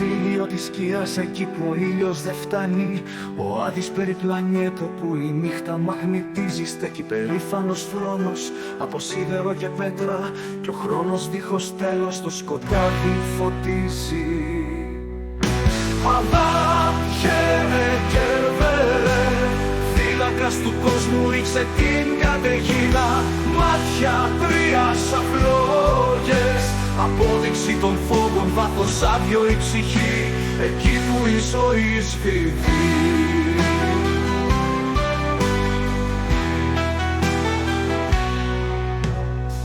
πλοίο της σκιάς εκεί που ο ήλιος δεν φτάνει. Ο Άδης περιπλανιέτο που η νύχτα μαγνητίζει. Στέκει περήφανος θρόνος από σίδερο και πέτρα, και ο χρόνος δίχως τέλος το σκοτάδι φωτίζει. Αλλά χαίρε Κέρβερε, φύλακας του κόσμου, ρίξε την καταιγίδα. Μάτια τρία σαν φλόγες, απόδειξη των φόβων, βάθος άδειο η ψυχή, εκεί που η ζωή σβηθεί.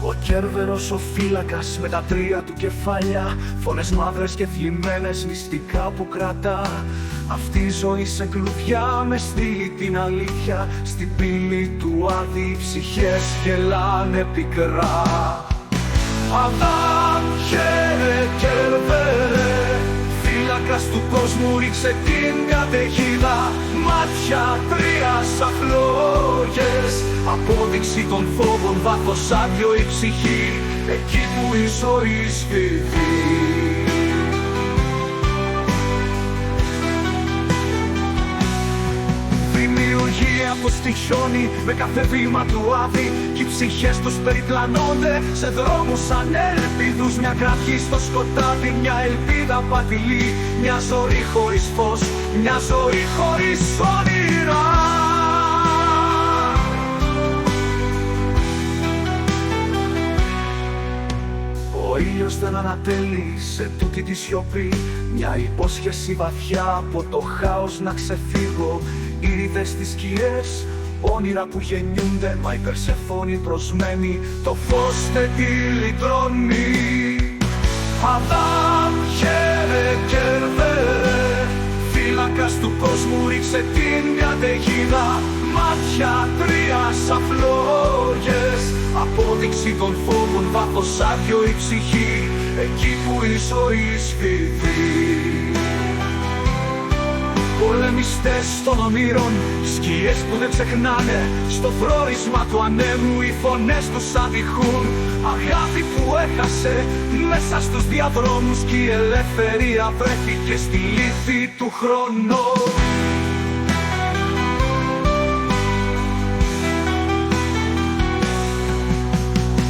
Ο Κέρβερος ο φύλακας με τα τρία του κεφάλια, φωνές μαύρες και θλιμμένες μυστικά που κρατά. Αυτή η ζωή σε κλουβιά με στείλει την αλήθεια, στην πύλη του Άδη οι ψυχές γελάνε πικρά. Αδάμ, χαίρε Κέρβερε, φύλακας του κόσμου, ρίξε την καταιγίδα. Μάτια τρία σαν φλόγες, απόδειξη των φόβων, βάθος άδειο η ψυχή, εκεί που η ζωή σφυθεί. Δημιουργία που στοιχιώνει με κάθε βήμα του Άδη, κι οι ψυχές τους περιπλανώνται σε δρόμους ανέλπιδους. Μια κραυγή στο σκοτάδι, μια ελπίδα πατηλή, μια ζωή χωρίς φως, μια ζωή χωρίς όνειρα. Ο ήλιος δεν ανατέλει σε τούτη τη σιωπή, μια υπόσχεση βαθιά από το χάος να ξεφύγω. Ήριδες στις σκιές, όνειρα που γεννιούνται, μα η Περσεφόνη προσμένει, το φως δεν τη λυτρώνει. Αδάμ, χαίρε Κέρβερε, φύλακας του κόσμου, ρίξε την καταιγίδα. Μάτια τρία σαν φλόγες, απόδειξη των φόβων, βάθος άδειο η ψυχή, εκεί που η ζωή σφυθεί. Πολεμιστές των ονείρων, σκιές που δεν ξεχνάνε, στο φρόρισμα του ανέμου οι φωνές τους αδειχούν. Αγάπη που έχασε μέσα στους διαδρόμους, κι η ελευθερία βρέθηκε στη λύθη του χρόνου.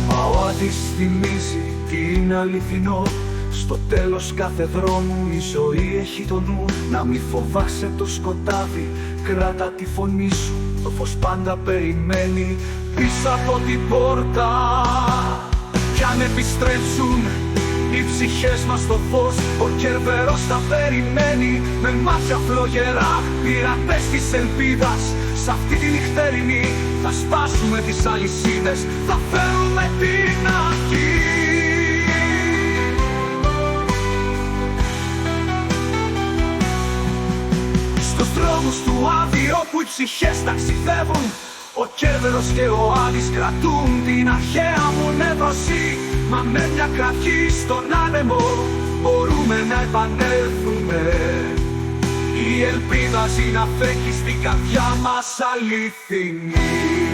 Ο Άδης θυμίζει τι είναι αληθινό, στο τέλος κάθε δρόμου η ζωή έχει το νου. Να μη φοβάσαι το σκοτάδι, κράτα τη φωνή σου, το φως πάντα περιμένει πίσω από την πόρτα. Κι αν επιστρέψουν οι ψυχές μας στο φως, ο Κέρβερος θα περιμένει με μάτια φλογερά. Πειρατές της ελπίδας, σ' αυτή τη νυχτερινή θα σπάσουμε τις αλυσίδες, θα φέρουμε την αρχή. Στους δρόμους του Άδη όπου οι ψυχές ταξιδεύουν, ο Κέρβερος και ο Άδης κρατούν την αρχαία μου νεύρωση. Μα με μια κραυγή στον άνεμο μπορούμε να επανέλθουμε. Η ελπίδα ζει να φέχει στην καρδιά μας αληθινή.